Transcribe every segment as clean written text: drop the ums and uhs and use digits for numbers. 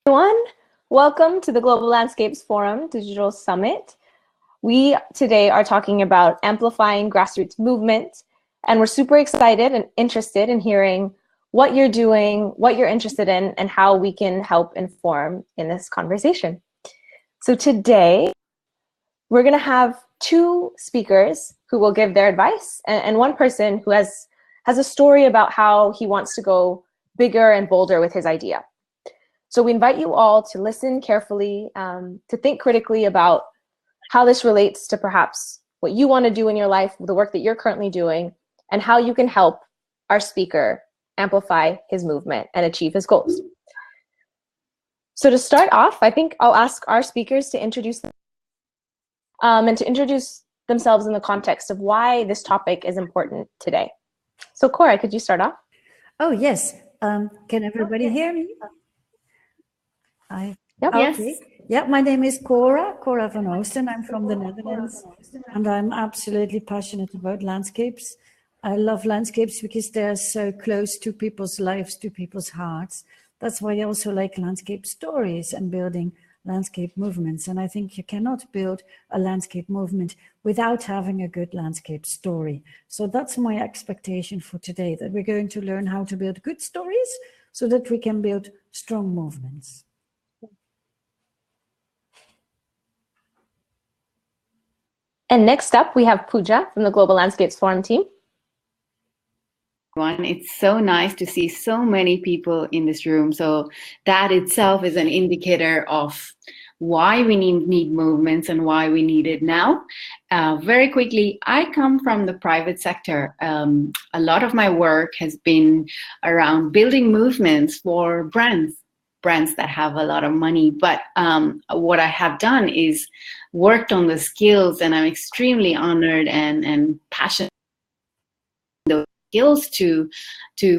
Everyone, welcome to the Global Landscapes Forum Digital Summit. We today are talking about amplifying grassroots movement, and we're super excited and interested in hearing what you're doing, what you're interested in, and how we can help inform in this conversation. So today, we're going to have two speakers who will give their advice, and one person who has a story about how he wants to go bigger and bolder with his idea. So we invite you all to listen carefully, to think critically about how this relates to perhaps what you want to do in your life, the work that you're currently doing, and how you can help our speaker amplify his movement and achieve his goals. So to start off, I think I'll ask our speakers to introduce themselves in the context of why this topic is important today. So Cora, could you start off? Oh, yes. Can everybody hear me? Yep. Okay. Yes. Yeah, my name is Cora van Oosten. I'm from the Netherlands, and I'm absolutely passionate about landscapes. I love landscapes because they're so close to people's lives, to people's hearts. That's why I also like landscape stories and building landscape movements. And I think you cannot build a landscape movement without having a good landscape story. So that's my expectation for today, that we're going to learn how to build good stories so that we can build strong movements. And next up, we have Pooja from the Global Landscapes Forum team. It's so nice to see so many people in this room. So that itself is an indicator of why we need movements and why we need it now. Very quickly, I come from the private sector. A lot of my work has been around building movements for brands that have a lot of money. But what I have done is worked on the skills, and I'm extremely honored and passionate those skills to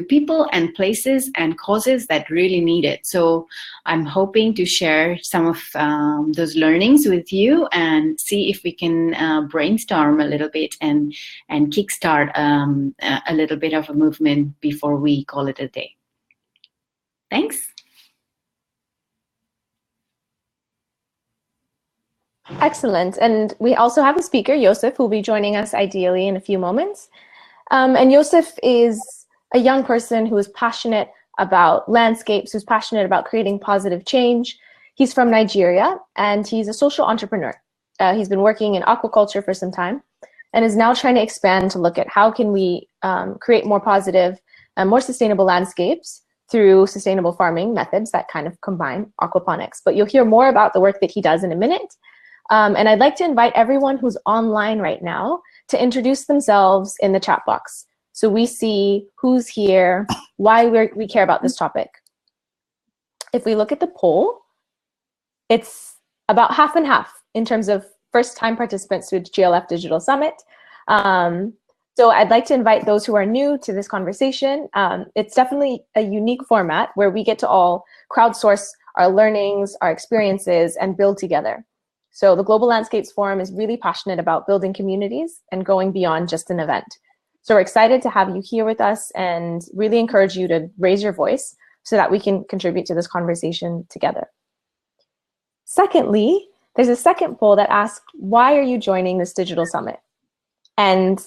people and places and causes that really need it. So I'm hoping to share some of those learnings with you and see if we can brainstorm a little bit and kickstart a little bit of a movement before we call it a day. Thanks. Excellent. And we also have a speaker, Joseph, who will be joining us ideally in a few moments. And Joseph is a young person who is passionate about landscapes, who's passionate about creating positive change. He's from Nigeria, and he's a social entrepreneur. He's been working in aquaculture for some time and is now trying to expand to look at how can we create more positive and more sustainable landscapes through sustainable farming methods that kind of combine aquaponics. But you'll hear more about the work that he does in a minute. And I'd like to invite everyone who's online right now to introduce themselves in the chat box, so we see who's here, why we care about this topic. If we look at the poll, it's about half and half in terms of first-time participants to GLF Digital Summit. So I'd like to invite those who are new to this conversation. It's definitely a unique format where we get to all crowdsource our learnings, our experiences, and build together. So the Global Landscapes Forum is really passionate about building communities and going beyond just an event. So we're excited to have you here with us and really encourage you to raise your voice so that we can contribute to this conversation together. Secondly, there's a second poll that asks, why are you joining this digital summit? And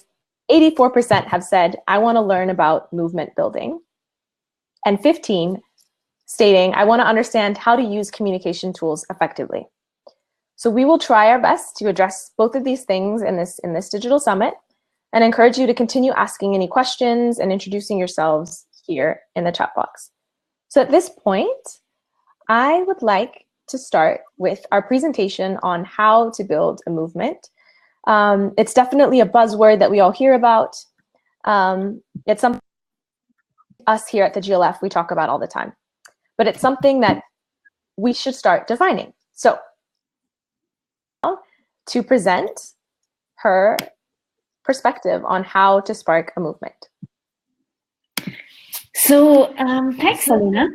84% have said, I want to learn about movement building. And 15 stating, I want to understand how to use communication tools effectively. So we will try our best to address both of these things in this digital summit, and encourage you to continue asking any questions and introducing yourselves here in the chat box. So at this point, I would like to start with our presentation on how to build a movement. It's definitely a buzzword that we all hear about. It's something us here at the GLF we talk about all the time, but it's something that we should start defining. So to present her perspective on how to spark a movement. So thanks, Selena.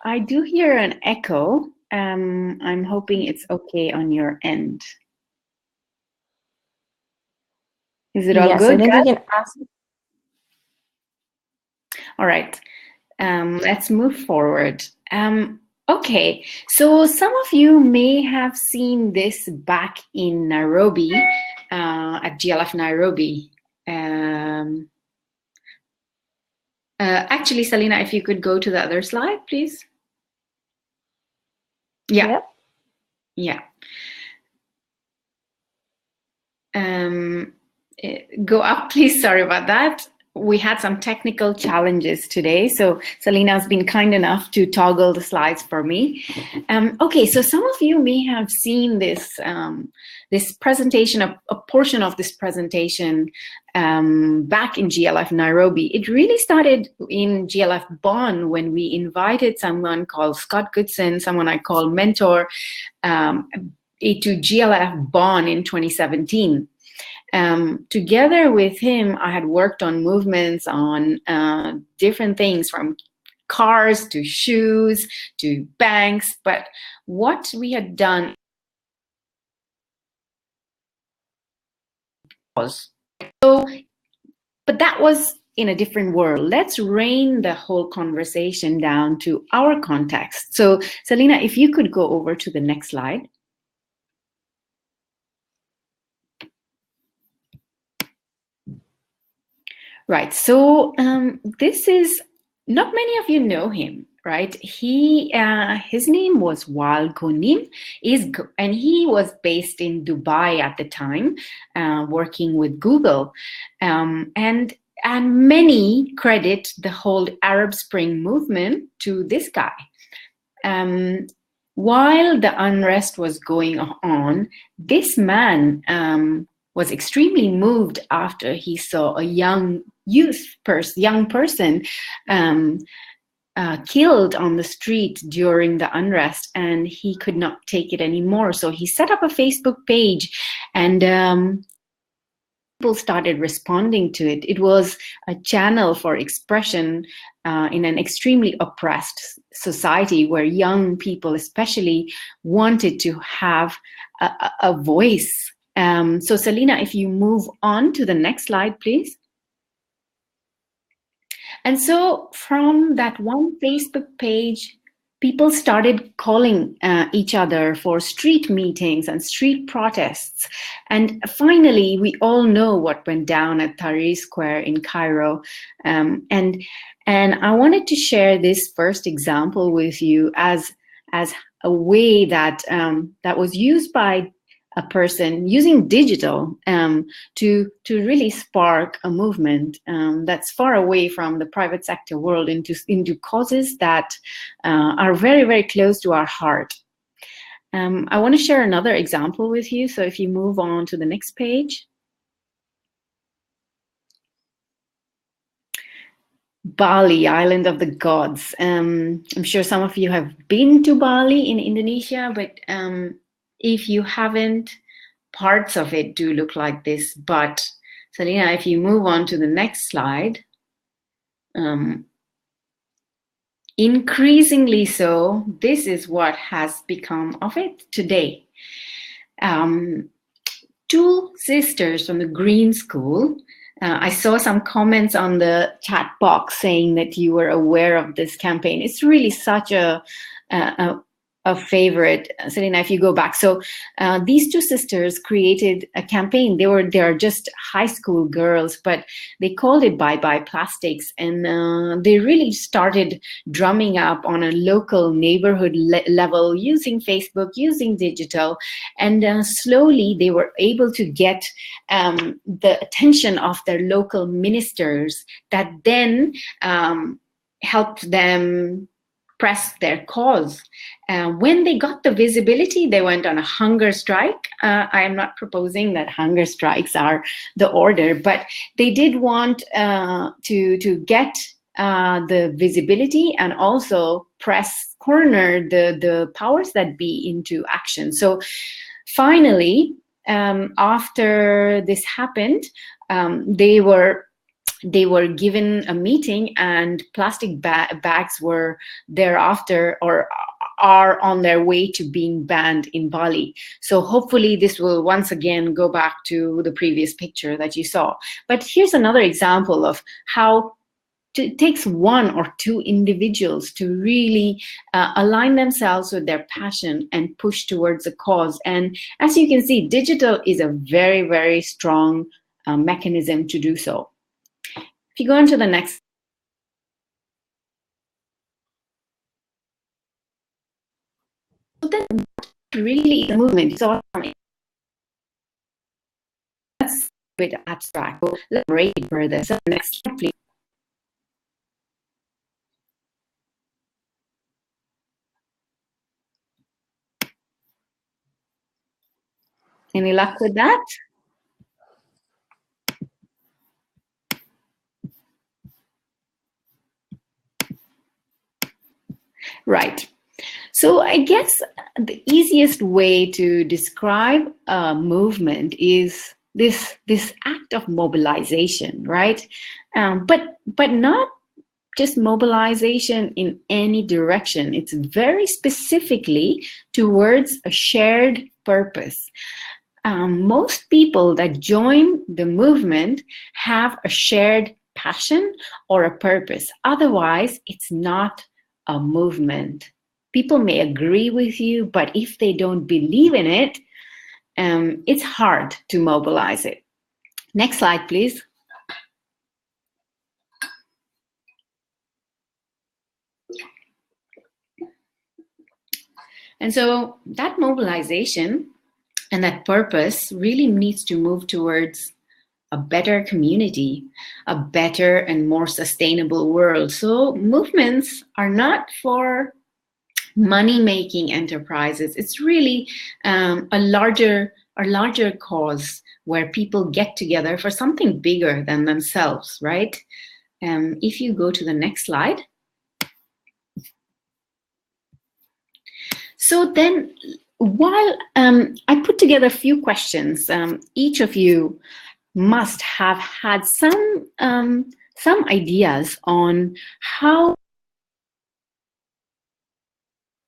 I do hear an echo. I'm hoping it's okay on your end. Is it all good? Yes, I think we can ask. All right. Let's move forward. Okay, so some of you may have seen this back in Nairobi, at GLF Nairobi. Actually, Selena, if you could go to the other slide, please. Yeah. Yep. Yeah. Go up, please. Sorry about that. We had some technical challenges today, so Selena's been kind enough to toggle the slides for me. Okay, so some of you may have seen this this presentation, a portion of this presentation back in GLF Nairobi. It really started in GLF Bonn when we invited someone called Scott Goodson, someone I call mentor, to GLF Bonn in 2017. Together with him, I had worked on movements on different things, from cars to shoes to banks. But what we had done was, but that was in a different world. Let's rein the whole conversation down to our context. So Selena, if you could go over to the next slide. Right, so this is, not many of you know him, right? His name was Wal Konim, and he was based in Dubai at the time, working with Google, and many credit the whole Arab Spring movement to this guy. While the unrest was going on, this man was extremely moved after he saw a young person killed on the street during the unrest, and he could not take it anymore. So he set up a Facebook page, and people started responding to it. It was a channel for expression in an extremely oppressed society, where young people especially wanted to have a voice. So Selena, if you move on to the next slide, please. And so from that one Facebook page, people started calling each other for street meetings and street protests. And finally, we all know what went down at Tahrir Square in Cairo. And I wanted to share this first example with you as a way that that was used by a person using digital to really spark a movement that's far away from the private sector world into causes that are very, very close to our heart. I want to share another example with you. So if you move on to the next page. Bali, Island of the Gods. I'm sure some of you have been to Bali in Indonesia, but if you haven't, parts of it do look like this. But Selena, if you move on to the next slide, increasingly so, this is what has become of it today. Two sisters from the Green School. I saw some comments on the chat box saying that you were aware of this campaign. It's really such a favorite, Selena, if you go back. So these two sisters created a campaign. They are just high school girls, but they called it Bye Bye Plastics. And they really started drumming up on a local neighborhood level using Facebook, using digital. And slowly they were able to get the attention of their local ministers that then helped them press their cause. When they got the visibility, they went on a hunger strike. I am not proposing that hunger strikes are the order, but they did want to get the visibility and also corner the powers that be into action. So finally, after this happened, they were given a meeting, and plastic bags were thereafter or are on their way to being banned in Bali. So hopefully this will once again go back to the previous picture that you saw. But here's another example of how it takes one or two individuals to really align themselves with their passion and push towards a cause. And as you can see, digital is a very, very strong mechanism to do so. If you go on to the next. So then really the movement. So that's a bit abstract. So let's break it further. So next slide, please. Any luck with that? Right. So I guess the easiest way to describe a movement is this act of mobilization, right? But not just mobilization in any direction. It's very specifically towards a shared purpose. Most people that join the movement have a shared passion or a purpose. Otherwise, it's not a movement. People may agree with you, but if they don't believe in it, it's hard to mobilize it. Next slide, please. And so that mobilization and that purpose really needs to move towards a better community, a better and more sustainable world. So movements are not for money-making enterprises. It's really a larger cause where people get together for something bigger than themselves, right? If you go to the next slide. So then, while I put together a few questions, each of you must have had some ideas on how.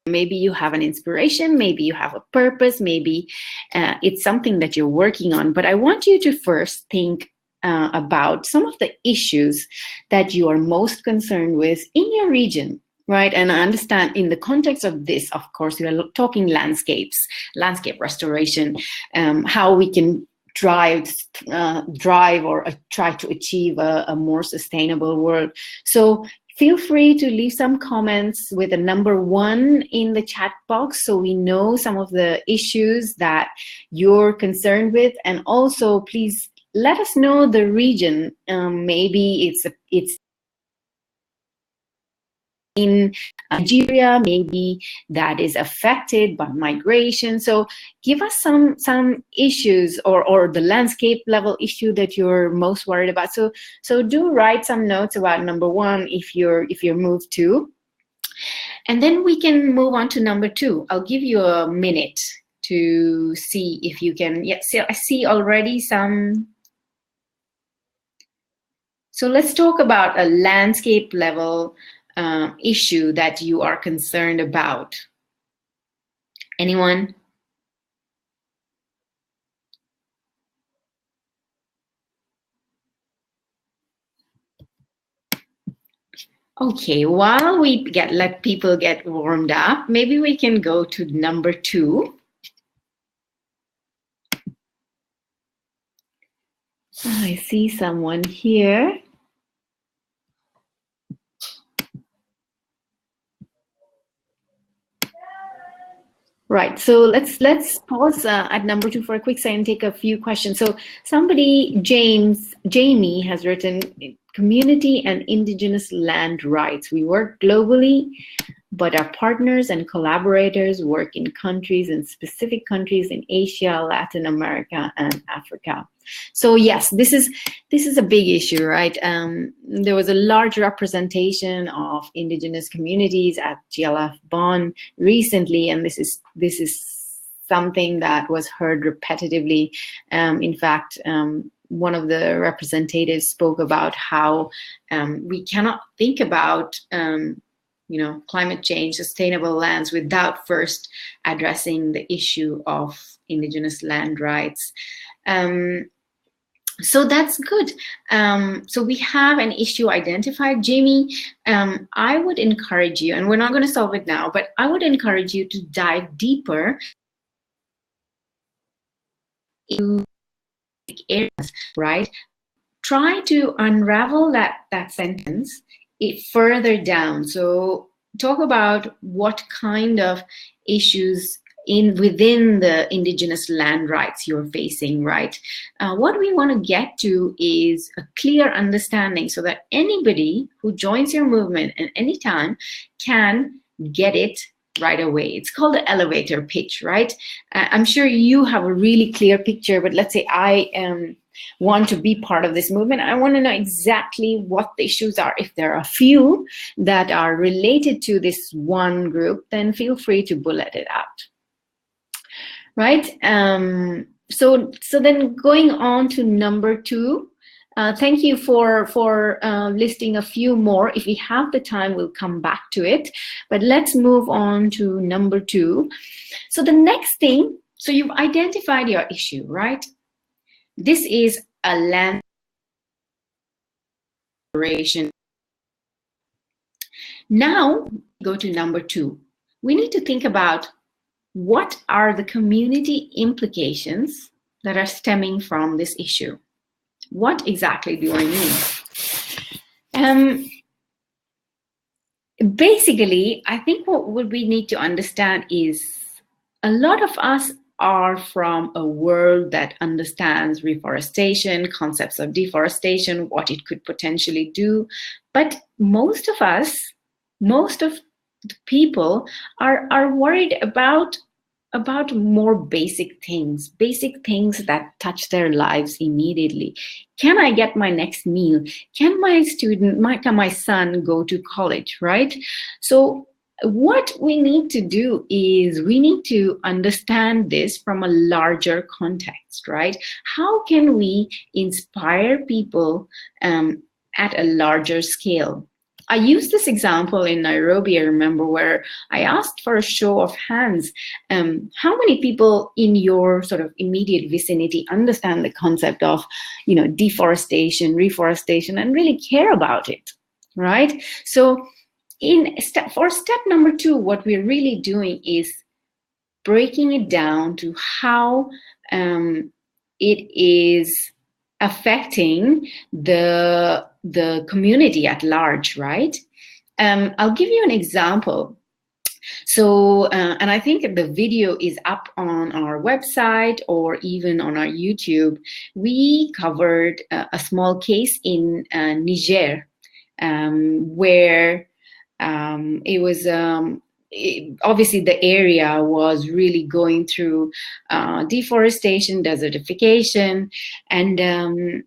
Maybe you have an inspiration, maybe you have a purpose, maybe it's something that you're working on. But I want you to first think about some of the issues that you are most concerned with in your region. Right, and I understand in the context of this, of course, we are talking landscape restoration, how we can drive or try to achieve a more sustainable world. So feel free to leave some comments with a number 1 in the chat box so we know some of the issues that you're concerned with, and also please let us know the region. Maybe it's in Nigeria, maybe that is affected by migration. So give us some issues or the landscape level issue that you're most worried about. So do write some notes about number 1 if you're moved to. And then we can move on to number 2. I'll give you a minute to see if you can. Yeah, so I see already some. So let's talk about a landscape level issue that you are concerned about. Anyone? Okay, while we let people get warmed up, maybe we can go to number 2. I see someone here. Right, so let's pause at number 2 for a quick second and take a few questions. So somebody, Jamie has written, community and indigenous land rights. We work globally, but our partners and collaborators work in specific countries in Asia, Latin America, and Africa. So yes, this is a big issue, right? There was a large representation of indigenous communities at GLF Bonn recently, and this is something that was heard repetitively. In fact, one of the representatives spoke about how we cannot think about climate change, sustainable lands without first addressing the issue of indigenous land rights. So that's good. So we have an issue identified. Jamie, I would encourage you, and we're not going to solve it now, but I would encourage you to dive deeper into areas, right? Try to unravel that sentence further down. So talk about what kind of issues within the indigenous land rights you're facing, right? What we want to get to is a clear understanding so that anybody who joins your movement at any time can get it right away. It's called the elevator pitch, right? I'm sure you have a really clear picture, but let's say I want to be part of this movement. I want to know exactly what the issues are. If there are a few that are related to this one group, then feel free to bullet it out. Right? So then going on to number 2, thank you for listing a few more. If we have the time, we'll come back to it. But let's move on to number 2. So the next thing, so you've identified your issue, right? This is a land operation. Now, go to number 2. We need to think about what are the community implications that are stemming from this issue. What exactly do I mean? Basically, I think what we need to understand is a lot of us are from a world that understands reforestation, concepts of deforestation, what it could potentially do. But most of us, most of the people are worried about more basic things that touch their lives immediately. Can I get my next meal? Can my son go to college, right? So what we need to do is we need to understand this from a larger context, right? How can we inspire people at a larger scale? I used this example in Nairobi, I remember, where I asked for a show of hands. How many people in your sort of immediate vicinity understand the concept of, deforestation, reforestation, and really care about it, right? So for step number 2, what we're really doing is breaking it down to how it is affecting the community at large, right? I'll give you an example. So, and I think the video is up on our website or even on our YouTube. We covered a small case in Niger, where it was obviously the area was really going through deforestation, desertification, and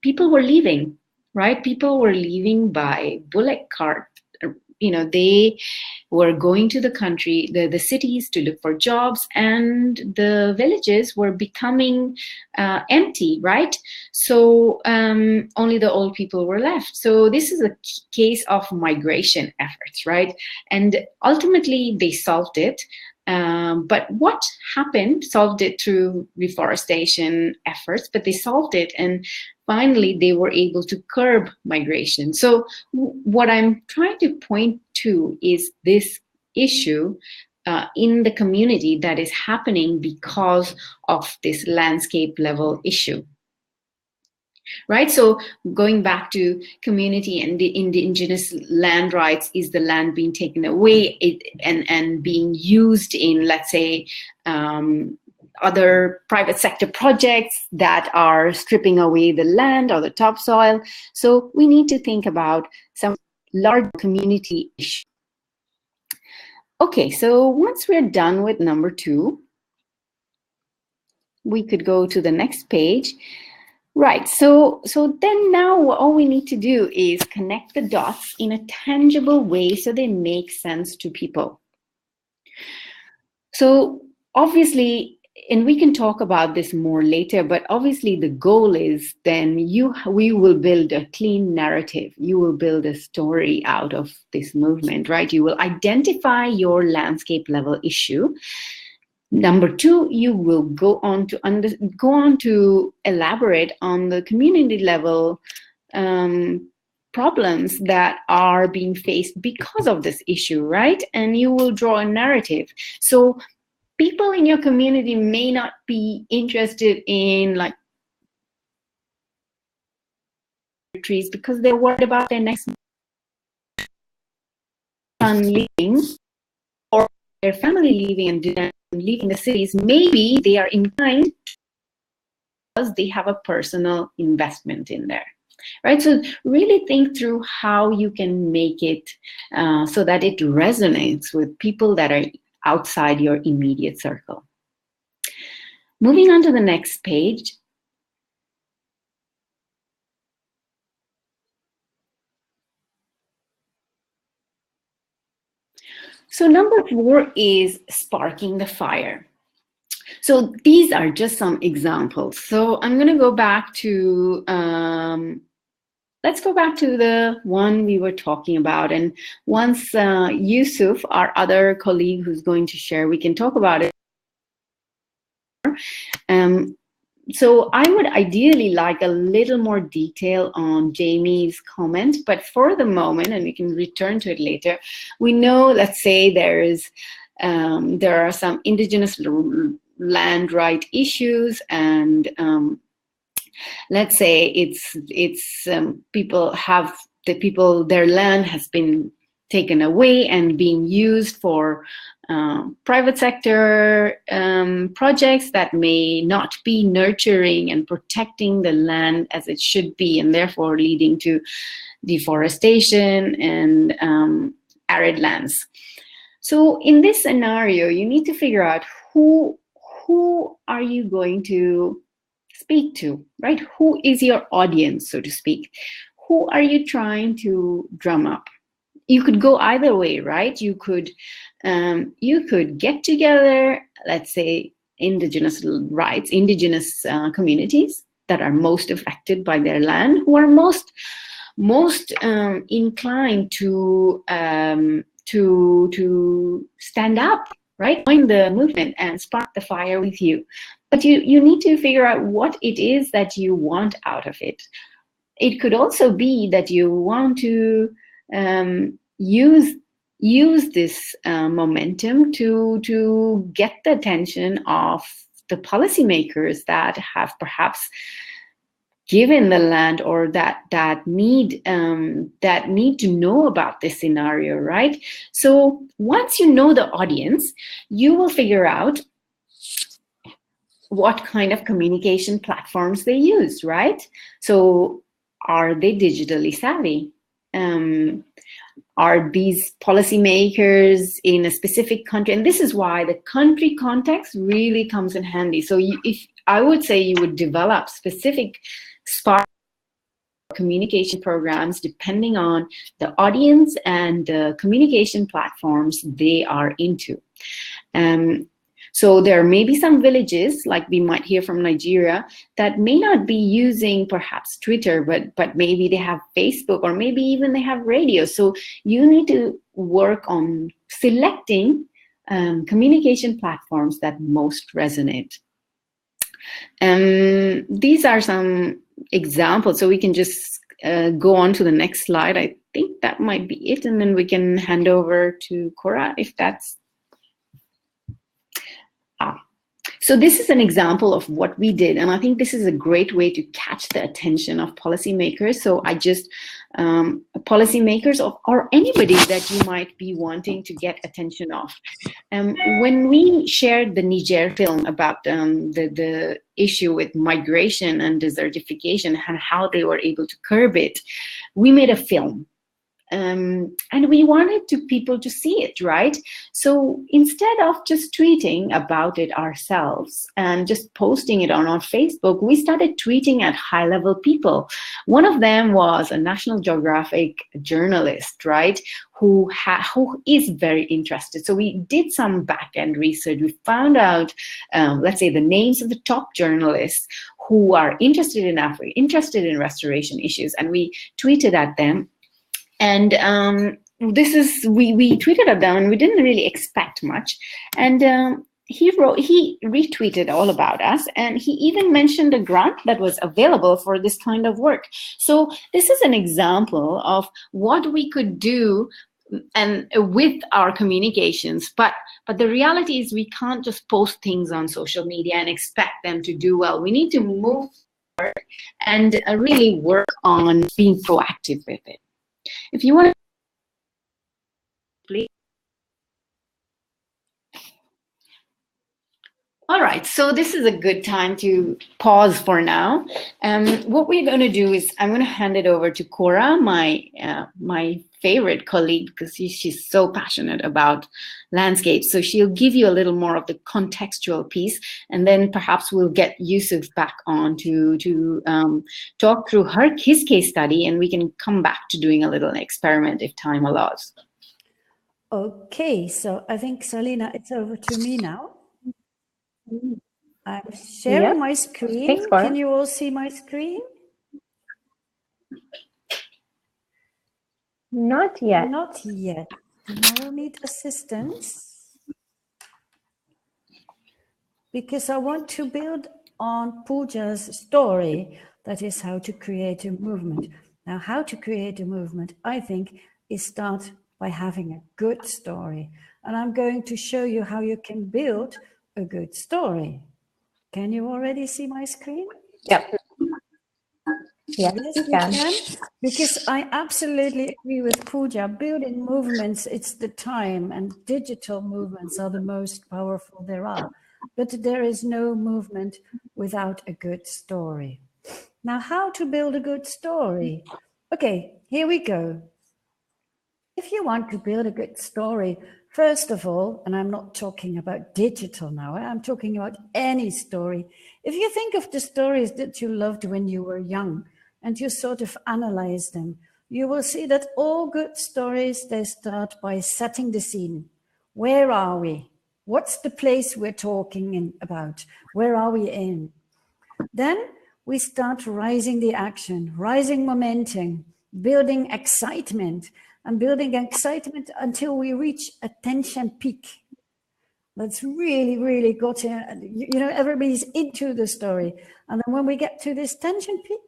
people were leaving, right? People were leaving by bullock cart. They were going to the country, the cities to look for jobs, and the villages were becoming empty, right? So only the old people were left. So this is a case of migration efforts, right? And ultimately they solved it. But what happened, solved it through reforestation efforts, but they solved it, and finally they were able to curb migration. So what I'm trying to point to is this issue in the community that is happening because of this landscape level issue. Right, so going back to community and the indigenous land rights, is the land being taken away and being used in, let's say, other private sector projects that are stripping away the land or the topsoil. So we need to think about some large community issue. Okay, so once we're done with number 2, we could go to the next page. Right, so then now all we need to do is connect the dots in a tangible way so they make sense to people. So obviously, and we can talk about this more later, but obviously the goal is then we will build a clean narrative. You will build a story out of this movement, right? You will identify your landscape level issue. Number two, you will go on to elaborate on the community level problems that are being faced because of this issue, right? And you will draw a narrative. So people in your community may not be interested in like trees because they're worried about their next son leaving or their family leaving and leaving the cities. Maybe they are inclined because they have a personal investment in there. Right, so really think through how you can make it so that it resonates with people that are outside your immediate circle. Moving on to the next page. So number 4 is sparking the fire. So these are just some examples. So I'm going to go back to let's go back to the one we were talking about. And once Yusuf, our other colleague who's going to share, we can talk about it. So I would ideally like a little more detail on Jamie's comment, but for the moment, and we can return to it later, we know, let's say there are some indigenous land right issues, and let's say their land has been taken away and being used for private sector projects that may not be nurturing and protecting the land as it should be, and therefore leading to deforestation and arid lands. So in this scenario, you need to figure out who are you going to speak to, right? Who is your audience, so to speak? Who are you trying to drum up? You could go either way, right? You could get together, let's say, indigenous rights, indigenous communities that are most affected by their land, who are most inclined to stand up, right? Join the movement and spark the fire with you. But you need to figure out what it is that you want out of it. It could also be that you want to use this momentum to get the attention of the policymakers that have perhaps given the land, or that need to know about this scenario, right? So once you know the audience, you will figure out what kind of communication platforms they use, right? So are they digitally savvy? Are these policymakers in a specific country? And this is why the country context really comes in handy. So if I would say you would develop specific spark communication programs depending on the audience and the communication platforms they are into. So there may be some villages, like we might hear from Nigeria, that may not be using perhaps Twitter, but maybe they have Facebook, or maybe even they have radio. So you need to work on selecting communication platforms that most resonate. These are some examples, so we can just go on to the next slide. I think that might be it, and then we can hand over to Cora if that's... So this is an example of what we did, and I think this is a great way to catch the attention of policymakers. So I just, policymakers or anybody that you might be wanting to get attention of. When we shared the Niger film about the issue with migration and desertification and how they were able to curb it, we made a film. And we wanted people to see it, right? So instead of just tweeting about it ourselves and just posting it on our Facebook, we started tweeting at high-level people. One of them was a National Geographic journalist, right, who is very interested. So we did some back-end research. We found out, let's say, the names of the top journalists who are interested in Africa, interested in restoration issues, and we tweeted at them. And we tweeted at them, and we didn't really expect much. And he retweeted all about us, and he even mentioned a grant that was available for this kind of work. So this is an example of what we could do and with our communications, but the reality is we can't just post things on social media and expect them to do well. We need to move forward and really work on being proactive with it. If you want to, please. All right, so this is a good time to pause for now. What we're going to do is I'm going to hand it over to Cora, my favorite colleague, because she's so passionate about landscapes. So she'll give you a little more of the contextual piece, and then perhaps we'll get Yusuf back on to talk through his case study, and we can come back to doing a little experiment if time allows. Okay, so I think, Selena, it's over to me now. I'm sharing my screen. Thanks, Cora. Can you all see my screen? Not yet. Not yet. I will need assistance because I want to build on Pooja's story. That is how to create a movement. Now, how to create a movement, I think, is start by having a good story. And I'm going to show you how you can build a good story. Can you already see my screen? Yep. Yes, you can. Because I absolutely agree with Pooja. Building movements, it's the time, and digital movements are the most powerful there are. But there is no movement without a good story. Now, how to build a good story? Okay, here we go. If you want to build a good story, first of all, and I'm not talking about digital now, I'm talking about any story. If you think of the stories that you loved when you were young and you sort of analyze them, you will see that all good stories, they start by setting the scene. Where are we? What's the place we're talking about? Where are we in? Then we start rising the action, rising momentum, building excitement, and building excitement until we reach a tension peak. That's really, really got to, everybody's into the story. And then when we get to this tension peak,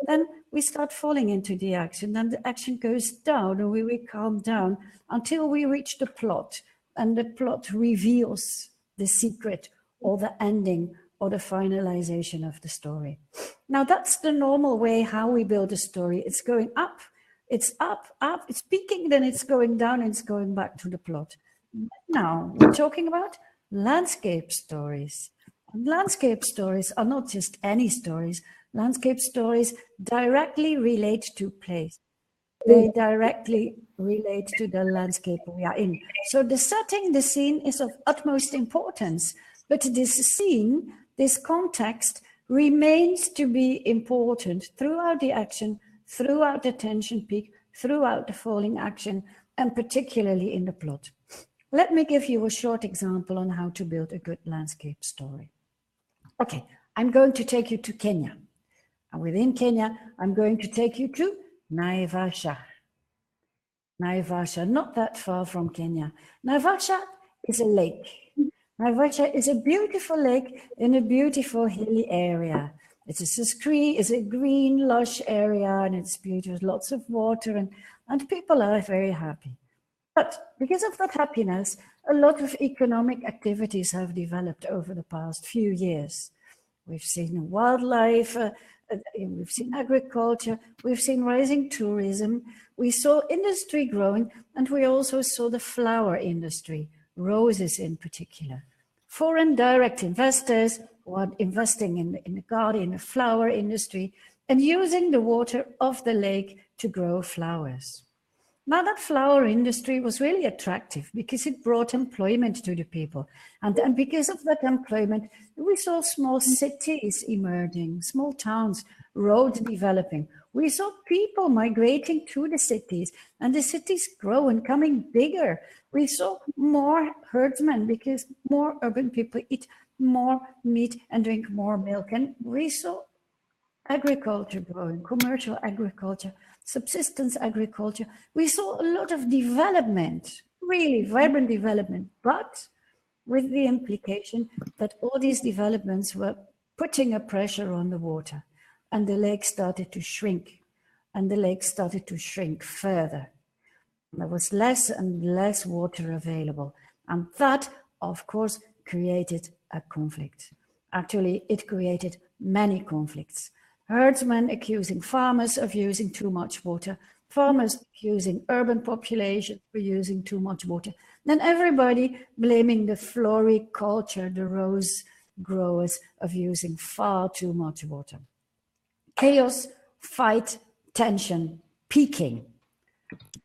then we start falling into the action. Then the action goes down and we calm down until we reach the plot. And the plot reveals the secret or the ending or the finalization of the story. Now, that's the normal way how we build a story. It's going up. It's up, it's peaking, then it's going down, and it's going back to the plot. Now, we're talking about landscape stories. And landscape stories are not just any stories. Landscape stories directly relate to place. They directly relate to the landscape we are in. So the setting, the scene is of utmost importance. But this scene, this context, remains to be important throughout the action, throughout the tension peak, throughout the falling action, and particularly in the plot. Let me give you a short example on how to build a good landscape story. Okay, I'm going to take you to Kenya. And within Kenya, I'm going to take you to Naivasha. Naivasha, not that far from Kenya. Naivasha is a lake. Naivasha is a beautiful lake in a beautiful hilly area. It's a green, lush area, and it's beautiful, lots of water, and people are very happy. But because of that happiness, a lot of economic activities have developed over the past few years. We've seen wildlife, we've seen agriculture, we've seen rising tourism, we saw industry growing, and we also saw the flower industry, roses in particular. Foreign direct investors who are investing in the garden, in the flower industry, and using the water of the lake to grow flowers. Now, that flower industry was really attractive because it brought employment to the people. And because of that employment, we saw small cities emerging, small towns, roads developing. We saw people migrating to the cities, and the cities grow and coming bigger. We saw more herdsmen because more urban people eat more meat and drink more milk. And we saw agriculture growing, commercial agriculture, subsistence agriculture. We saw a lot of development, really vibrant development, but with the implication that all these developments were putting a pressure on the water, and the lake started to shrink, and the lake started to shrink further. There was less and less water available, and that, of course, created a conflict. Actually, it created many conflicts. Herdsmen accusing farmers of using too much water, farmers accusing urban population for using too much water, then everybody blaming the floriculture, the rose growers, of using far too much water. Chaos, fight, tension, peaking.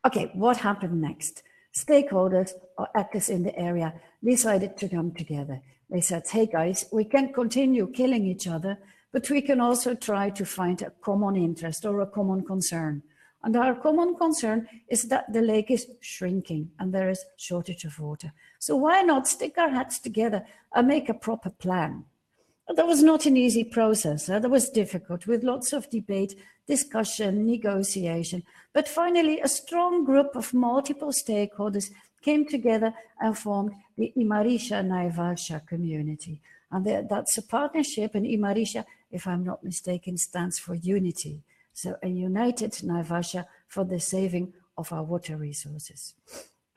Okay, what happened next? Stakeholders or actors in the area decided to come together. They said, hey guys, we can continue killing each other, but we can also try to find a common interest or a common concern. And our common concern is that the lake is shrinking and there is shortage of water. So why not stick our heads together and make a proper plan? That was not an easy process. That was difficult, with lots of debate, discussion, negotiation. But finally, a strong group of multiple stakeholders came together and formed the Imarisha Naivalsha community. And that's a partnership, and Imarisha, if I'm not mistaken, stands for unity. So a united Naivalsha for the saving of our water resources.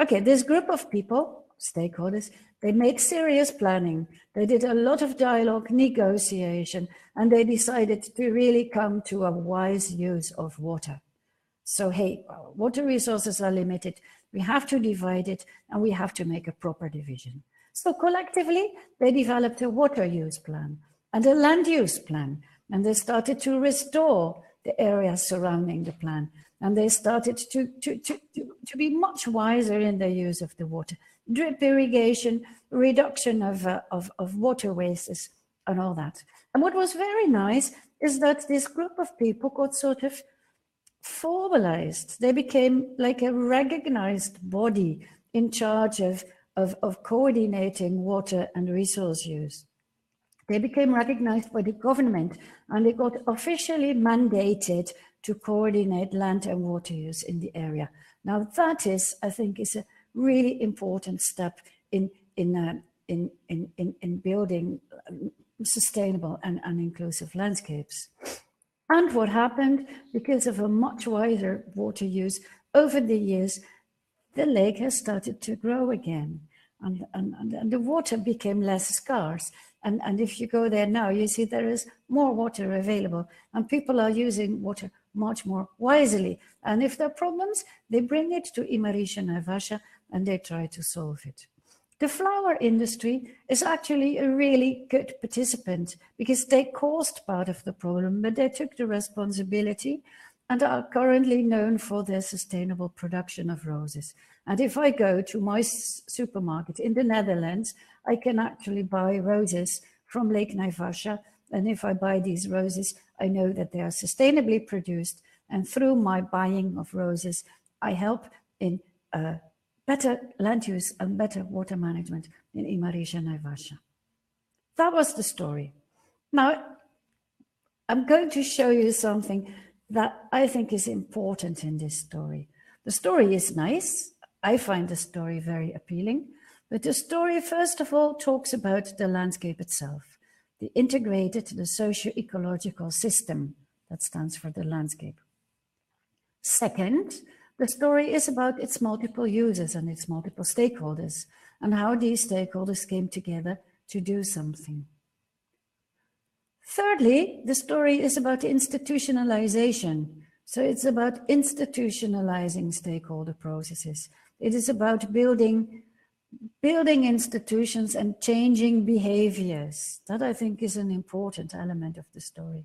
Okay, this group of people, stakeholders, they made serious planning. They did a lot of dialogue, negotiation, and they decided to really come to a wise use of water. So, hey, water resources are limited. We have to divide it, and we have to make a proper division. So collectively, they developed a water use plan and a land use plan, and they started to restore the areas surrounding the plan. And they started to be much wiser in their use of the water. Drip irrigation, reduction of water wastes, and all that. And what was very nice is that this group of people got sort of formalized. They became like a recognized body in charge of coordinating water and resource use. They became recognized by the government, and they got officially mandated to coordinate land and water use in the area. Now that is, I think, is a really important step in building sustainable and inclusive landscapes. And what happened, because of a much wider water use over the years, the lake has started to grow again, and the water became less scarce. And if you go there now, you see there is more water available, and people are using water much more wisely. And if there are problems, they bring it to Imarisha Naivalsha and they try to solve it. The flower industry is actually a really good participant because they caused part of the problem, but they took the responsibility and are currently known for their sustainable production of roses. And if I go to my supermarket in the Netherlands, I can actually buy roses from Lake Naivalsha. And if I buy these roses, I know that they are sustainably produced. And through my buying of roses, I help in better land use and better water management in Imarisha Naivalsha. That was the story. Now, I'm going to show you something that I think is important in this story. The story is nice. I find the story very appealing. But the story, first of all, talks about the landscape itself, the integrated, the socio-ecological system that stands for the landscape. Second, the story is about its multiple users and its multiple stakeholders and how these stakeholders came together to do something. Thirdly, the story is about institutionalization. So it's about institutionalizing stakeholder processes. It is about building institutions and changing behaviors. That, I think, is an important element of the story.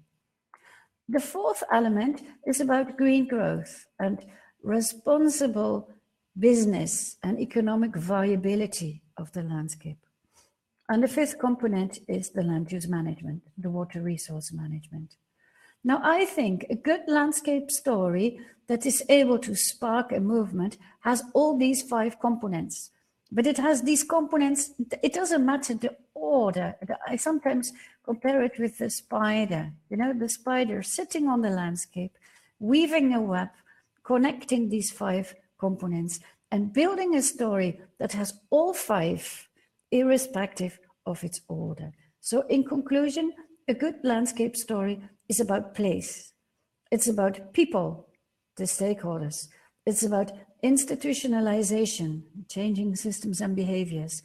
The fourth element is about green growth and responsible business and economic viability of the landscape. And the fifth component is the land use management, the water resource management. Now, I think a good landscape story that is able to spark a movement has all these 5 components. But it has these components, it doesn't matter the order. I sometimes compare it with the spider, the spider sitting on the landscape, weaving a web, connecting these 5 components and building a story that has all 5 irrespective of its order. So in conclusion, a good landscape story is about place. It's about people, the stakeholders. It's about institutionalization, changing systems and behaviors.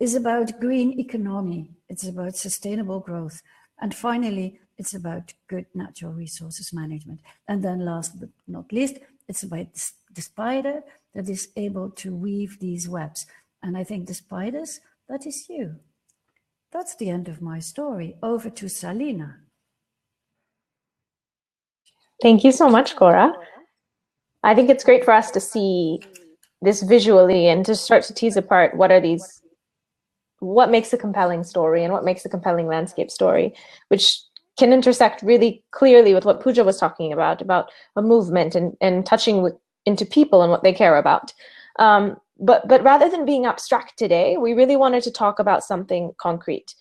It's about green economy. It's about sustainable growth. And finally, it's about good natural resources management. And then last but not least, it's about the spider that is able to weave these webs. And I think the spiders, that is you. That's the end of my story. Over to Selena. Thank you so much, Cora. I think it's great for us to see this visually and to start to tease apart what makes a compelling story and what makes a compelling landscape story, which can intersect really clearly with what Pooja was talking about a movement and touching into people and what they care about. But rather than being abstract today, we really wanted to talk about something concrete.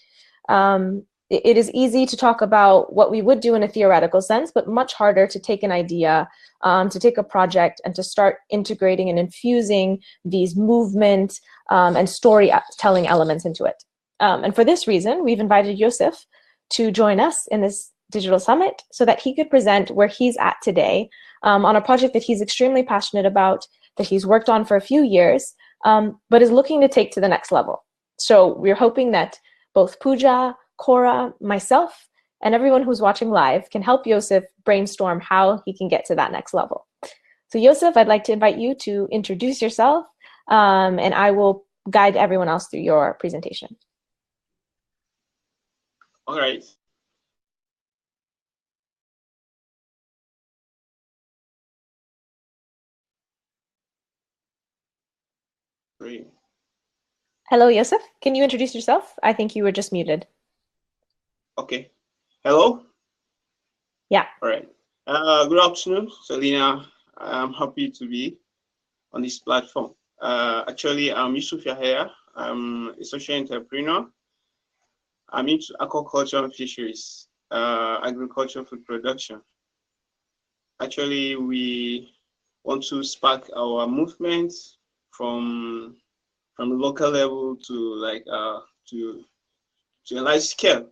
It is easy to talk about what we would do in a theoretical sense, but much harder to take an idea, to take a project and to start integrating and infusing these movement and storytelling elements into it. And for this reason, we've invited Joseph to join us in this digital summit so that he could present where he's at today on a project that he's extremely passionate about, that he's worked on for a few years, but is looking to take to the next level. So we're hoping that both Pooja, Cora, myself, and everyone who's watching live can help Joseph brainstorm how he can get to that next level. So Joseph, I'd like to invite you to introduce yourself, and I will guide everyone else through your presentation. All right. Great. Hello, Joseph. Can you introduce yourself? I think you were just muted. Okay. Hello? Yeah. All right. Good afternoon, Selena. I'm happy to be on this platform. Actually, I'm Yusuf Yahya. I'm a social entrepreneur. I'm into aquaculture and fisheries, agriculture, food production. Actually, we want to spark our movement from the local level to to a large scale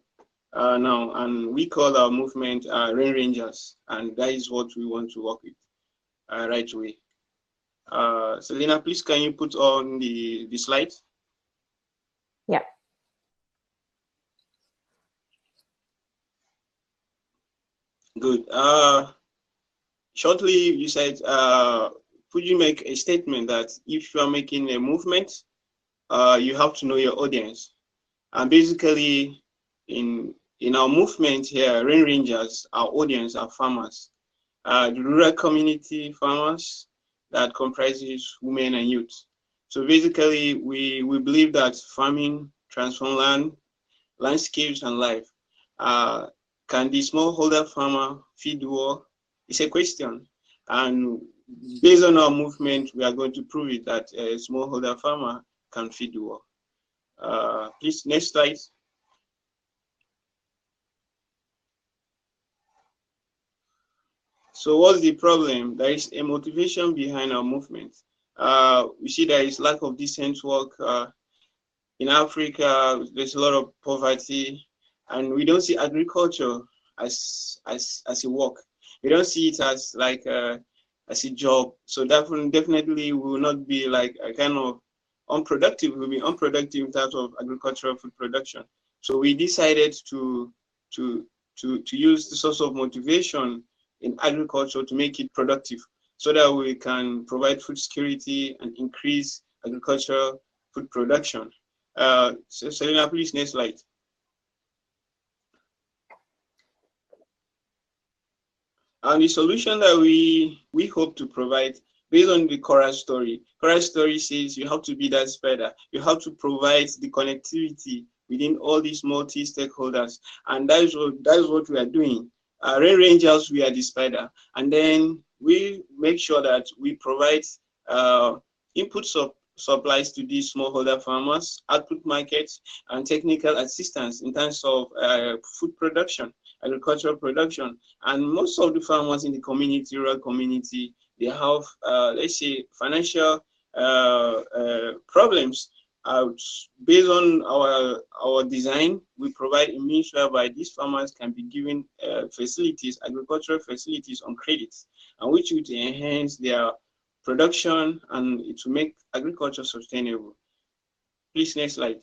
now, and we call our movement Rain Rangers, and that is what we want to work with right away. Selena, please can you put on the slide? Yeah. Good. Shortly, you said, could you make a statement that if you are making a movement, you have to know your audience? And basically, in our movement here, Rain Rangers, our audience are farmers, the rural community farmers that comprises women and youth. So basically, we believe that farming transforms land, landscapes, and life. Can the smallholder farmer feed the world? It's a question. And based on our movement, we are going to prove it that a smallholder farmer can feed the world. Please, next slide. So what's the problem? There is a motivation behind our movement. We see there is lack of decent work in Africa. There's a lot of poverty, and we don't see agriculture as a work. We don't see it as like as a job. So definitely we will not be like a kind of unproductive. We'll be unproductive in terms of agricultural food production. So we decided to use the source of motivation in agriculture to make it productive, so that we can provide food security and increase agricultural food production. So Selena, please, next slide. And the solution that we hope to provide based on the Cora story. Cora's story says you have to be that spider. You have to provide the connectivity within all these multi-stakeholders, and that is what we are doing. Rain Rangers, we are the spider, and then we make sure that we provide input supplies to these smallholder farmers, output markets, and technical assistance in terms of food production, agricultural production. And most of the farmers in the community, rural community, they have, let's say, financial problems. Based on our design, we provide a means whereby these farmers can be given facilities, agricultural facilities on credits, and which would enhance their production and it will make agriculture sustainable. Please, next slide.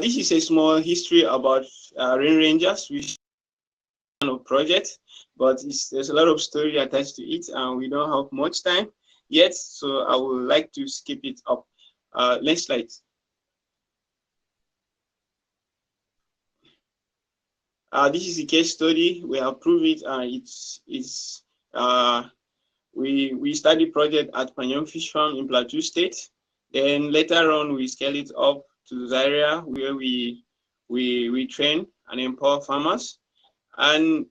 This is a small history about Rain Rangers, which is a project, but there's a lot of story attached to it, and we don't have much time yet, so I would like to skip it up. Next slide. This is a case study. We have proved it. We studied project at Panyam Fish Farm in Plateau State. Then later on, we scale it up to Zaria, where we train and empower farmers. And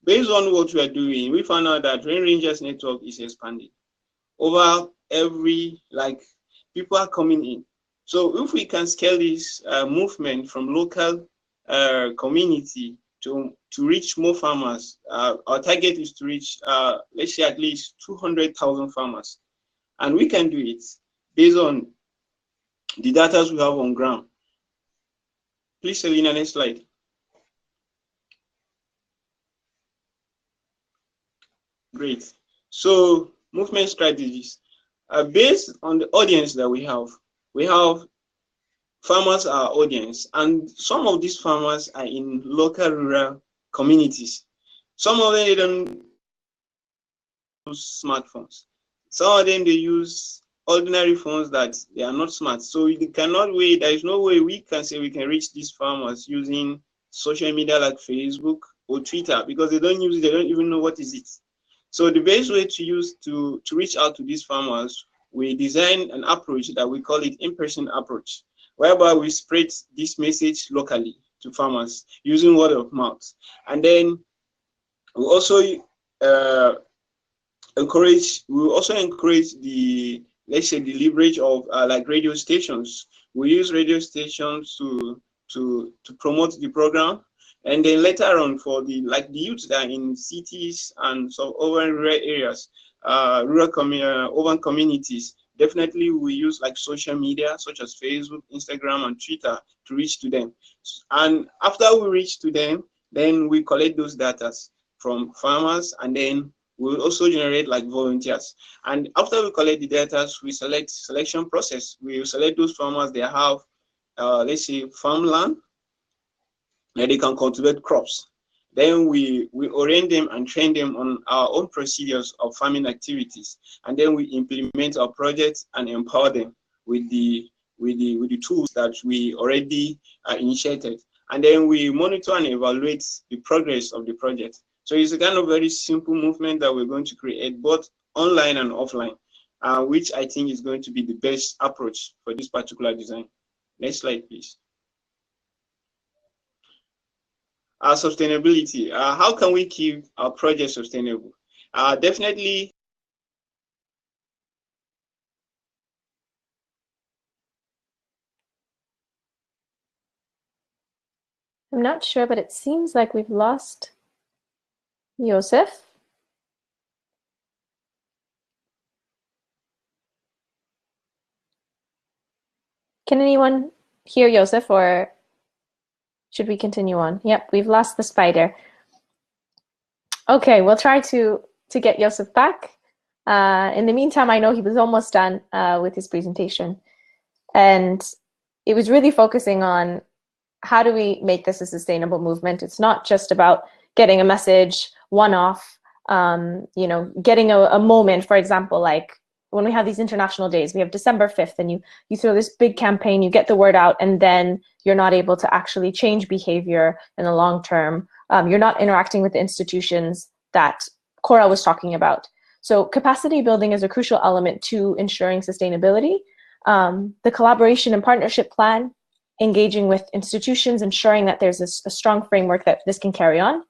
based on what we are doing, we found out that Rain Rangers network is expanding. Over people are coming in. So if we can scale this movement from local community to reach more farmers, our target is to reach, let's say, at least 200,000 farmers. And we can do it based on the data we have on ground. Please, Selena, next slide. Great. So movement strategies are based on the audience that we have. We have farmers are our audience, and some of these farmers are in local rural communities. Some of them, they don't use smartphones. Some of them, they use ordinary phones that they are not smart. So you cannot wait. There is no way we can say we can reach these farmers using social media like Facebook or Twitter, because they don't use it. They don't even know what is it. So the best way to reach out to these farmers, we design an approach that we call it in-person approach, whereby we spread this message locally to farmers using word of mouth. And then we also encourage the, let's say, the leverage of like radio stations. We use radio stations to promote the program. And then later on, for the youth that are in cities and some urban rural areas, urban communities, definitely we use like social media such as Facebook, Instagram, and Twitter to reach to them. And after we reach to them, then we collect those data from farmers, and then we'll also generate like volunteers. And after we collect the data, we selection process. We select those farmers that have, let's say, farmland, and they can cultivate crops. Then we orient them and train them on our own procedures of farming activities. And then we implement our projects and empower them with the tools that we already initiated. And then we monitor and evaluate the progress of the project. So it's a kind of very simple movement that we're going to create both online and offline, which I think is going to be the best approach for this particular design. Next slide, please. Sustainability. How can we keep our project sustainable? Definitely. I'm not sure, but it seems like we've lost Joseph. Can anyone hear Joseph, or should we continue on? Yep, we've lost the spider. Okay, we'll try to get Joseph back. In the meantime, I know he was almost done with his presentation. And it was really focusing on how do we make this a sustainable movement? It's not just about getting a message one-off, getting a moment, for example, like when we have these international days, we have December 5th, and you throw this big campaign, you get the word out, and then you're not able to actually change behavior in the long term. You're not interacting with the institutions that Cora was talking about. So capacity building is a crucial element to ensuring sustainability. The collaboration and partnership plan, engaging with institutions, ensuring that there's a strong framework that this can carry on.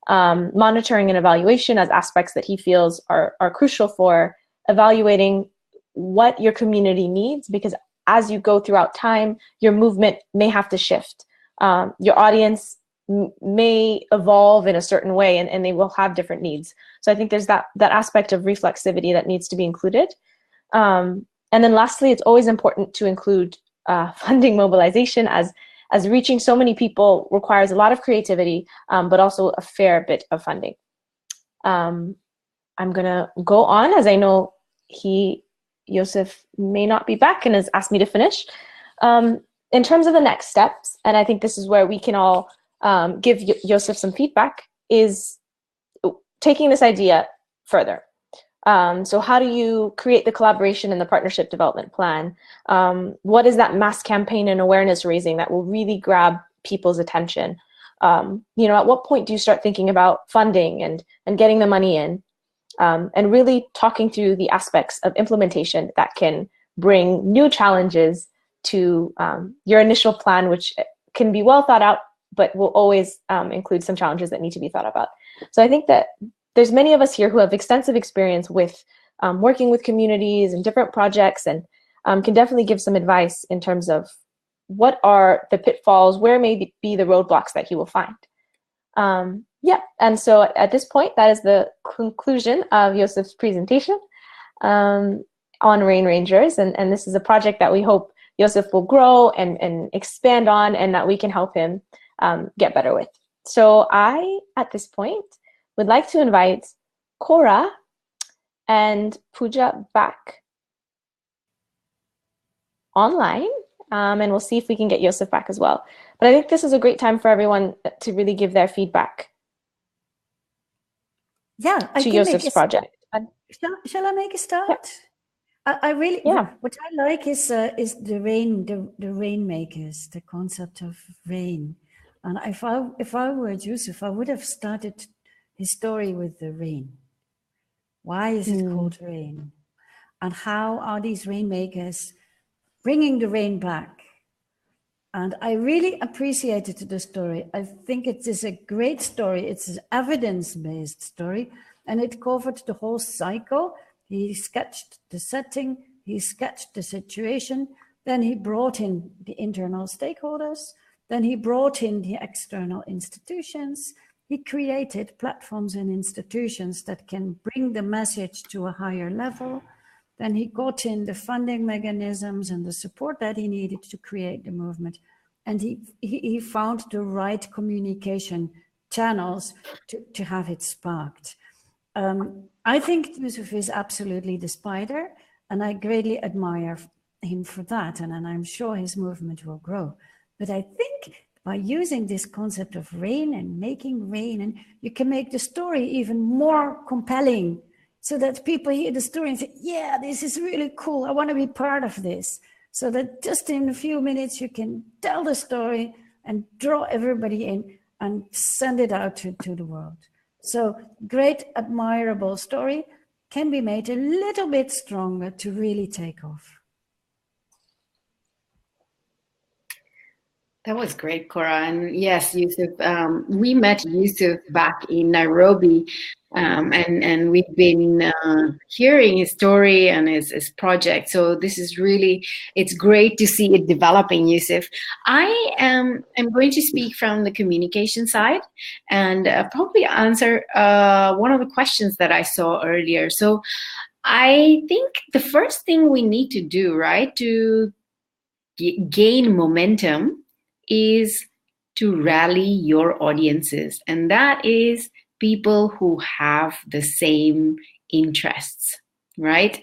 Monitoring and evaluation as aspects that he feels are crucial for evaluating what your community needs, because as you go throughout time, your movement may have to shift. Your audience may evolve in a certain way, and they will have different needs. So I think there's that aspect of reflexivity that needs to be included. And then lastly, it's always important to include funding mobilization, as reaching so many people requires a lot of creativity, but also a fair bit of funding. I'm gonna go on, as I know Joseph may not be back and has asked me to finish. In terms of the next steps, and I think this is where we can all give Joseph some feedback, is taking this idea further. So how do you create the collaboration and the partnership development plan? What is that mass campaign and awareness raising that will really grab people's attention? At what point do you start thinking about funding and getting the money in? And really talking through the aspects of implementation that can bring new challenges to your initial plan, which can be well thought out, but will always include some challenges that need to be thought about. So I think that there's many of us here who have extensive experience with working with communities and different projects, and can definitely give some advice in terms of what are the pitfalls, where may be the roadblocks that he will find. And so at this point, that is the conclusion of Joseph's presentation on Rain Rangers. And this is a project that we hope Joseph will grow and expand on, and that we can help him get better with. So I, at this point, would like to invite Cora and Pooja back online, and we'll see if we can get Joseph back as well. But I think this is a great time for everyone to really give their feedback. Yeah, to Joseph's project. Shall I make a start? Yeah. I really, what I like is the rainmakers, the concept of rain. And if I were Joseph, I would have started his story with the rain. Why is it called rain? And how are these rainmakers bringing the rain back? And I really appreciated the story. I think it is a great story. It's an evidence-based story, and it covered the whole cycle. He sketched the setting, he sketched the situation, then he brought in the internal stakeholders, then he brought in the external institutions. He created platforms and institutions that can bring the message to a higher level. Then he got in the funding mechanisms and the support that he needed to create the movement. And he found the right communication channels to have it sparked. I think Joseph is absolutely the spider, and I greatly admire him for that. And I'm sure his movement will grow. But I think by using this concept of rain and making rain, and you can make the story even more compelling, so that people hear the story and say, yeah, this is really cool. I want to be part of this. So that just in a few minutes, you can tell the story and draw everybody in and send it out to the world. So great, admirable story can be made a little bit stronger to really take off. That was great, Cora. And yes, Yusuf, we met Yusuf back in Nairobi, and we've been hearing his story and his project. So this is really, it's great to see it developing, Yusuf. I am going to speak from the communication side and probably answer one of the questions that I saw earlier. So I think the first thing we need to do, right, to gain momentum is to rally your audiences, and that is people who have the same interests, right?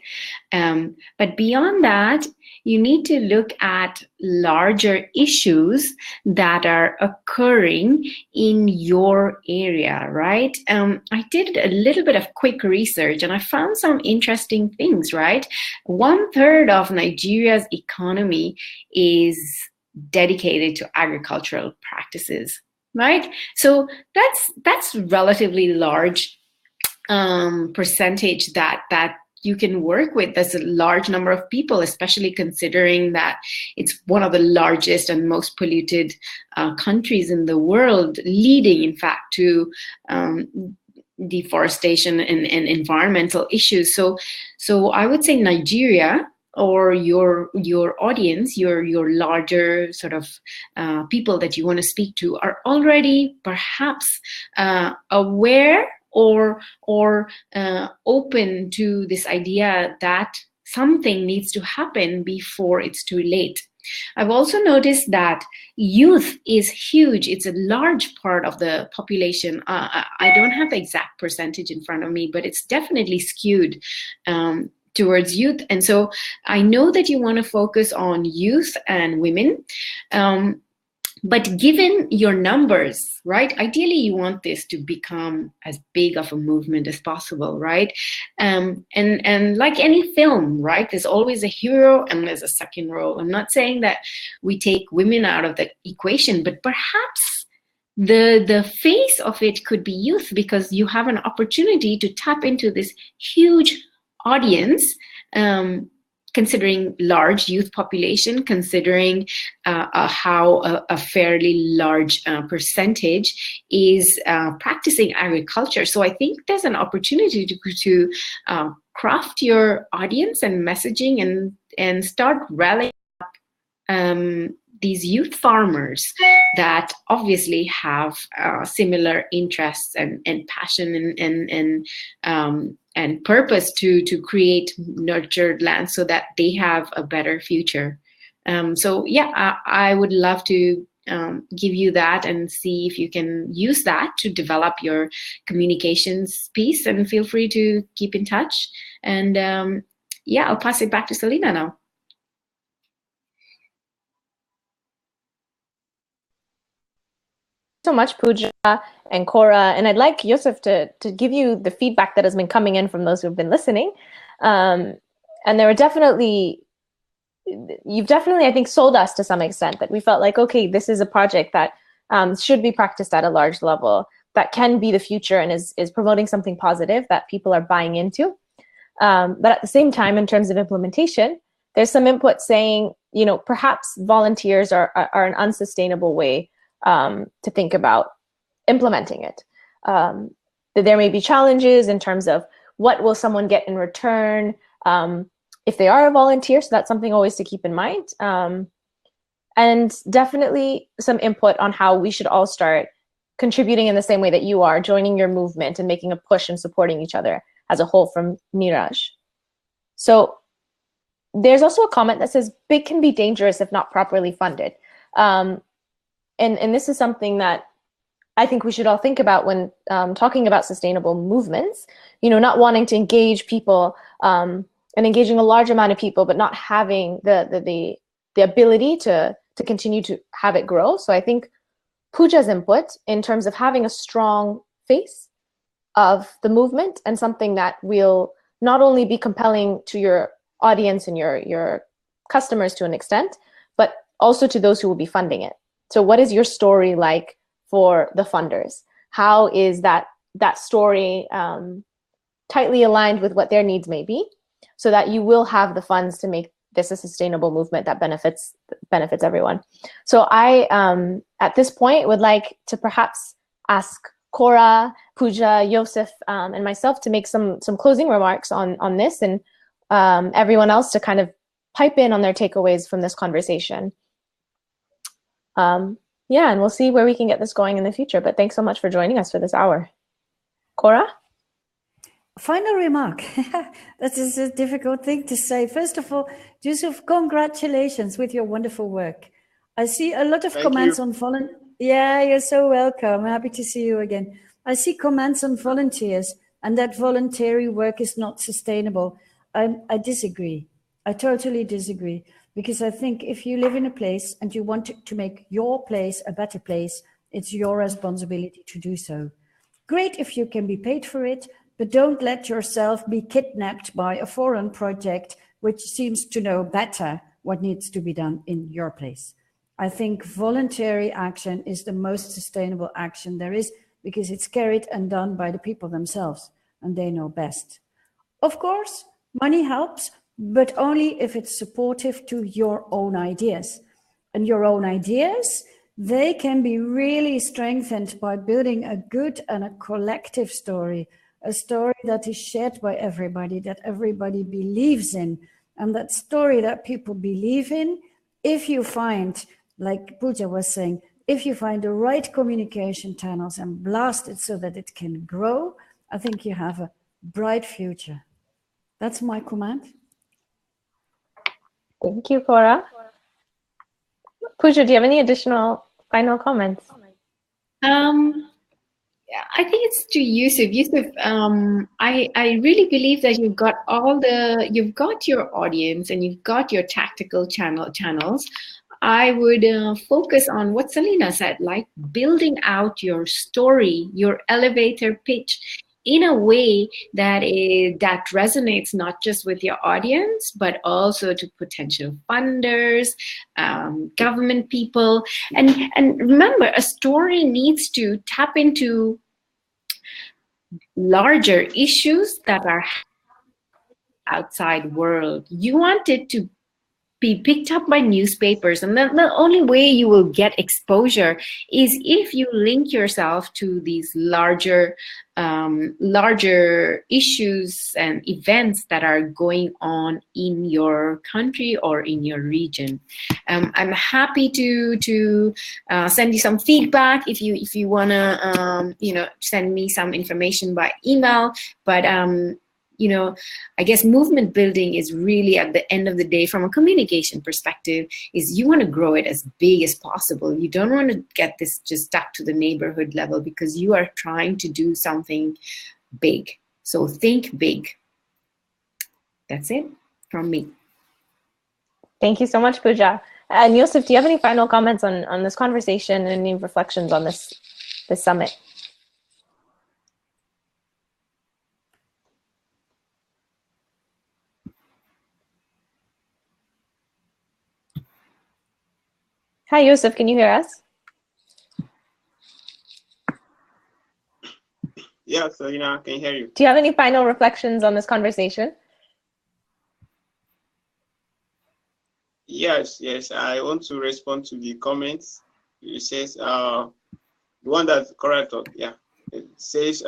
But beyond that, you need to look at larger issues that are occurring in your area, right? I did a little bit of quick research and I found some interesting things, right? 1/3 of Nigeria's economy is dedicated to agricultural practices, right? So that's relatively large percentage that you can work with. That's a large number of people, especially considering that it's one of the largest and most polluted countries in the world, leading in fact to deforestation and environmental issues. So I would say Nigeria or your audience, your larger sort of people that you want to speak to are already perhaps aware or open to this idea that something needs to happen before it's too late. I've also noticed that youth is huge. It's a large part of the population. I don't have the exact percentage in front of me, but it's definitely skewed towards youth. And so I know that you want to focus on youth and women. But given your numbers, right, ideally you want this to become as big of a movement as possible, right? And like any film, right, there's always a hero and there's a second role. I'm not saying that we take women out of the equation, but perhaps the face of it could be youth, because you have an opportunity to tap into this huge audience, considering large youth population, considering how a fairly large percentage is practicing agriculture. So I think there's an opportunity to craft your audience and messaging and start rallying up these youth farmers that obviously have similar interests and passion and purpose to create nurtured land so that they have a better future. So yeah, I would love to give you that and see if you can use that to develop your communications piece, and feel free to keep in touch. And yeah, I'll pass it back to Selena now. So much, Pooja and Cora, and I'd like Yusuf to give you the feedback that has been coming in from those who've been listening. And there were definitely, you've definitely, I think, sold us to some extent, that we felt like, okay, this is a project that should be practiced at a large level, that can be the future and is promoting something positive that people are buying into. But at the same time, in terms of implementation, there's some input saying, you know, perhaps volunteers are an unsustainable way to think about implementing it. That there may be challenges in terms of what will someone get in return if they are a volunteer. So that's something always to keep in mind. And definitely some input on how we should all start contributing in the same way that you are, joining your movement and making a push and supporting each other as a whole, from Niraj. So there's also a comment that says, big can be dangerous if not properly funded. And this is something that I think we should all think about when talking about sustainable movements, you know, not wanting to engage people and engaging a large amount of people, but not having the ability to continue to have it grow. So I think Pooja's input in terms of having a strong face of the movement, and something that will not only be compelling to your audience and your customers to an extent, but also to those who will be funding it. So what is your story like for the funders? How is that story tightly aligned with what their needs may be, so that you will have the funds to make this a sustainable movement that benefits everyone? So I, at this point, would like to perhaps ask Cora, Pooja, Yusuf, and myself to make some closing remarks on this, and everyone else to kind of pipe in on their takeaways from this conversation. Yeah, and we'll see where we can get this going in the future. But thanks so much for joining us for this hour. Cora? Final remark. That is a difficult thing to say. First of all, Yusuf, congratulations with your wonderful work. I see a lot of comments on volunteers. Yeah, you're so welcome. Happy to see you again. I see comments on volunteers and that voluntary work is not sustainable. I disagree. I totally disagree. Because I think if you live in a place and you want to make your place a better place, it's your responsibility to do so. Great if you can be paid for it, but don't let yourself be kidnapped by a foreign project which seems to know better what needs to be done in your place. I think voluntary action is the most sustainable action there is, because it's carried and done by the people themselves, and they know best. Of course, money helps, but only if it's supportive to your own ideas. And your own ideas, they can be really strengthened by building a good and a collective story, a story that is shared by everybody, that everybody believes in, and that story that people believe in, if you find, like Pooja was saying, if you find the right communication channels and blast it so that it can grow, I think you have a bright future. That's my comment. Thank you, Cora. Pooja, do you have any additional final comments? Yeah, I think it's to Yusuf. Yusuf, I really believe that you've got your audience and you've got your tactical channels. I would focus on what Selena said, like building out your story, your elevator pitch in a way that that resonates not just with your audience, but also to potential funders, government people. And remember, a story needs to tap into larger issues that are outside world. You want it to be picked up by newspapers, and the only way you will get exposure is if you link yourself to these larger issues and events that are going on in your country or in your region. I'm happy to send you some feedback if you wanna send me some information by email, but I guess movement building is really, at the end of the day, from a communication perspective, is you want to grow it as big as possible. You don't want to get this just stuck to the neighborhood level, because you are trying to do something big. So think big. That's it from me. Thank you so much, Pooja. And Yusuf, do you have any final comments on this conversation and any reflections on this summit? Hi, Yusuf, can you hear us? Yeah, Selena, I can hear you. Do you have any final reflections on this conversation? Yes, I want to respond to the comments. It says, the one that's correct, yeah. It says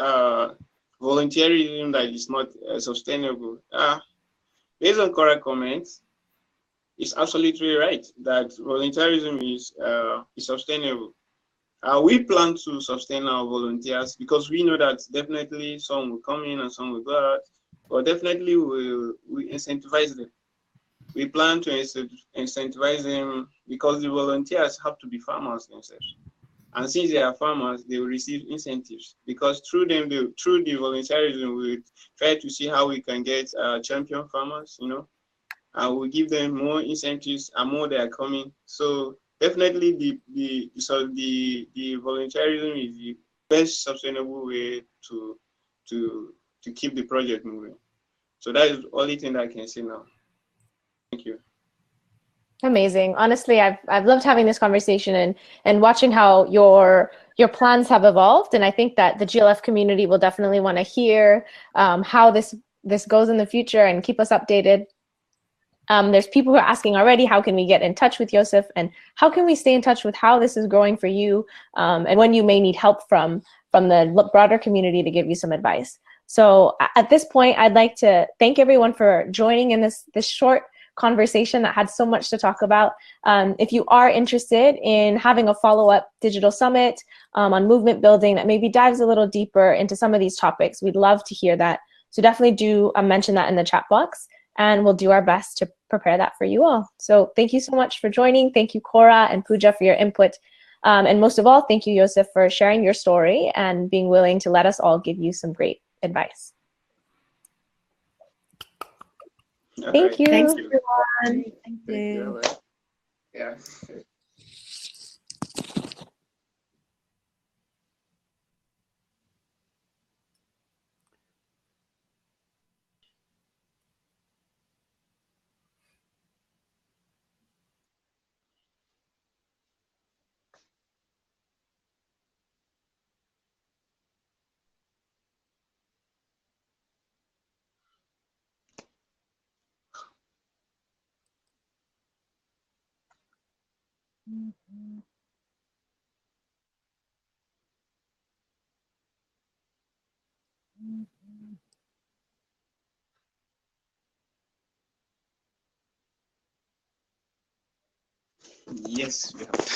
volunteerism that is not sustainable. Based on correct comments, it's absolutely right that volunteerism is sustainable. We plan to sustain our volunteers because we know that definitely some will come in and some will go out, but definitely we incentivize them. We plan to incentivize them because the volunteers have to be farmers themselves. And since they are farmers, they will receive incentives because through them, through the volunteerism, we try to see how we can get champion farmers, and we give them more incentives and more they are coming. So definitely the volunteerism is the best sustainable way to keep the project moving. So that is the only thing that I can say now. Thank you. Amazing. Honestly, I've loved having this conversation and watching how your plans have evolved. And I think that the GLF community will definitely want to hear how this goes in the future and keep us updated. There's people who are asking already, how can we get in touch with Yusuf, and how can we stay in touch with how this is growing for you, and when you may need help from the broader community to give you some advice. So at this point, I'd like to thank everyone for joining in this short conversation that had so much to talk about. If you are interested in having a follow-up digital summit on movement building that maybe dives a little deeper into some of these topics, we'd love to hear that. So definitely do mention that in the chat box, and we'll do our best to prepare that for you all. So thank you so much for joining. Thank you, Cora and Pooja, for your input. And most of all, thank you, Yusuf, for sharing your story and being willing to let us all give you some great advice. Thank you. Thanks, Thank everyone. you. Thank you. Yeah. Yes, we have.